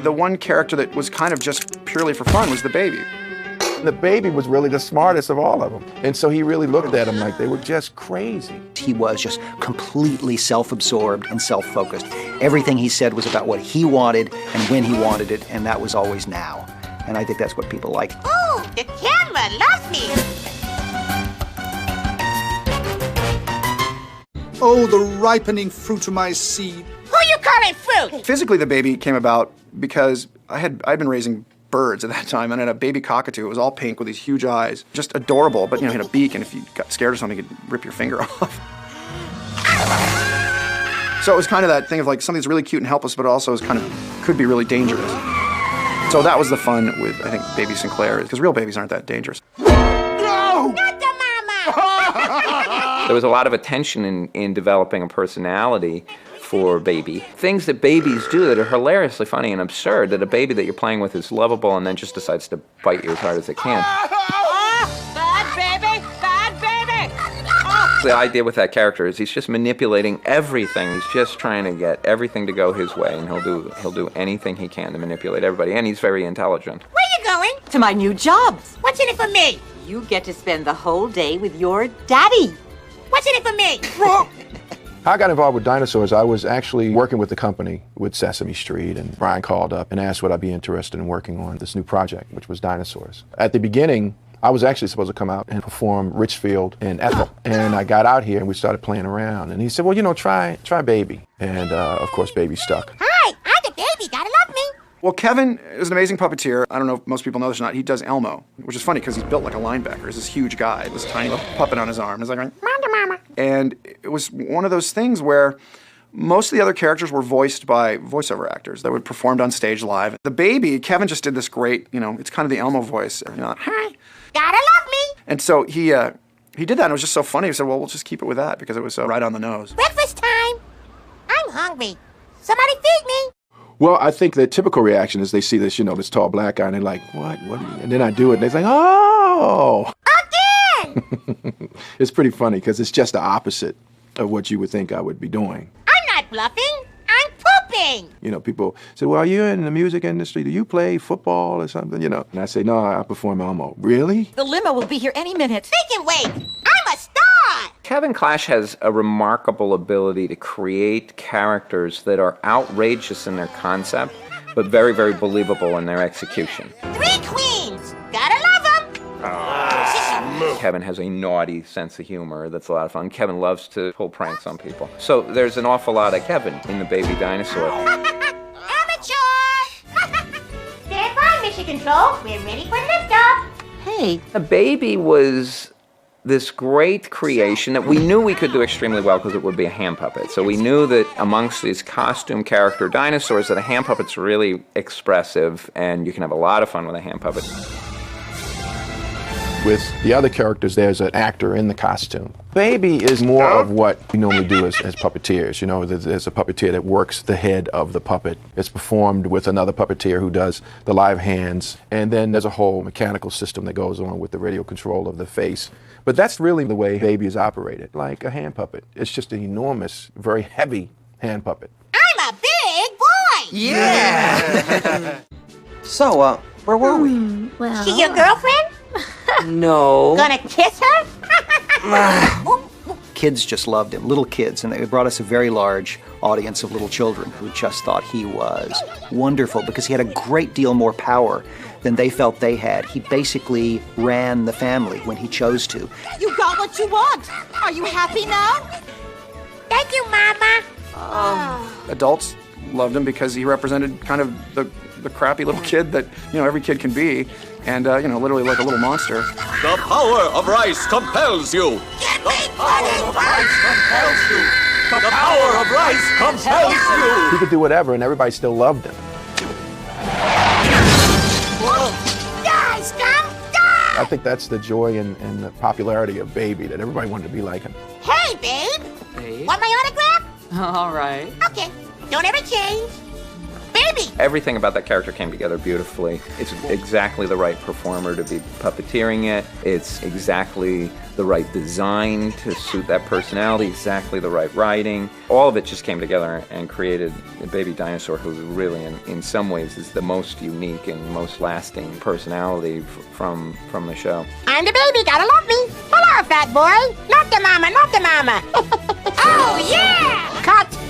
The one character that was kind of just purely for fun was the baby. The baby was really the smartest of all of them. And so he really looked at them like they were just crazy. He was just completely self-absorbed and self-focused. Everything he said was about what he wanted and when he wanted it, and that was always now. And I think that's what people like. Oh, the camera loves me. Oh, the ripening fruit of my seed. Who you calling fruit? Physically, the baby came about because I'd been raising birds at that time, and I had a baby cockatoo. It was all pink with these huge eyes. Just adorable, but, you know, he had a beak, and if you got scared or something, it could rip your finger off. So it was kind of that thing of like something's really cute and helpless, but also is kind of could be really dangerous. So that was the fun with, I think, Baby Sinclair, because real babies aren't that dangerous. No! Not the mama. There was a lot of attention in developing a personality for Baby. Things that babies do that are hilariously funny and absurd, that a baby that you're playing with is lovable and then just decides to bite you as hard as it can. Oh, bad baby, bad baby. Oh. The idea with that character is he's just manipulating everything. He's just trying to get everything to go his way, and he'll do anything he can to manipulate everybody, and he's very intelligent. Where you going? To my new jobs. What's in it for me? You get to spend the whole day with your daddy. What's in it for me? How I got involved with Dinosaurs, I was actually working with the company with Sesame Street, and Brian called up and asked would I be interested in working on this new project, which was Dinosaurs. At the beginning, I was actually supposed to come out and perform Richfield and Ethel. And I got out here and we started playing around. And he said, well, you know, try Baby. And of course, Baby stuck. Hi, I'm the baby. Gotta love me. Well, Kevin is an amazing puppeteer. I don't know if most people know this or not. He does Elmo, which is funny because he's built like a linebacker. He's this huge guy, this tiny little puppet on his arm. He's like, mama. And it was one of those things where most of the other characters were voiced by voiceover actors that would perform on stage live. The baby, Kevin just did this great, you know, it's kind of the Elmo voice. You know, hi. Gotta love me. And so he did that, and it was just so funny. He said, well, we'll just keep it with that because it was right on the nose. Breakfast time. I'm hungry. Somebody feed me. Well, I think the typical reaction is they see this, you know, this tall black guy, and they're like, what? And then I do it, and they're like, oh! Again! It's pretty funny, because it's just the opposite of what you would think I would be doing. I'm not bluffing. I'm pooping. You know, people say, well, are you in the music industry? Do you play football or something? You know, and I say, no, I perform Elmo. Really? The limo will be here any minute. They can wait. I'm a star. Kevin Clash has a remarkable ability to create characters that are outrageous in their concept, but very, very believable in their execution. 3 queens. Gotta love them. Kevin has a naughty sense of humor that's a lot of fun. Kevin loves to pull pranks on people. So there's an awful lot of Kevin in the Baby Dinosaur. Amateur. Stand by, Mission Control. We're ready for liftoff. Hey, The Baby was this great creation that we knew we could do extremely well because it would be a hand puppet. So we knew that amongst these costume character dinosaurs that a hand puppet's really expressive and you can have a lot of fun with a hand puppet. With the other characters, there's an actor in the costume. Baby is more of what we normally do as puppeteers. You know, there's a puppeteer that works the head of the puppet. It's performed with another puppeteer who does the live hands. And then there's a whole mechanical system that goes on with the radio control of the face. But that's really the way Baby is operated, like a hand puppet. It's just an enormous, very heavy hand puppet. I'm a big boy. Yeah! So, where were we? Well, She your girlfriend? No. Gonna kiss her? Kids just loved him, little kids, and they brought us a very large audience of little children who just thought he was wonderful because he had a great deal more power than they felt they had. He basically ran the family when he chose to. you got what you want. Are you happy now? Thank you, Mama. Adults loved him because he represented kind of the crappy little kid that, you know, every kid can be, and, you know, literally like a little monster. The power of rice compels you. The power of rice compels you. The power of rice compels you. He could do whatever, and everybody still loved him. Die, scum, die! I think that's the joy and the popularity of Baby, that everybody wanted to be like him. Hey, babe. Babe? Want my autograph? All right. Okay. Don't ever change. Baby baby! Everything about that character came together beautifully. It's exactly the right performer to be puppeteering it. It's exactly the right design to suit that personality, exactly the right writing. All of it just came together and created a baby dinosaur who really, in some ways, is the most unique and most lasting personality from the show. I'm the baby, gotta love me. Hello, fat boy. Not the mama, not the mama. Oh, yeah! Cut!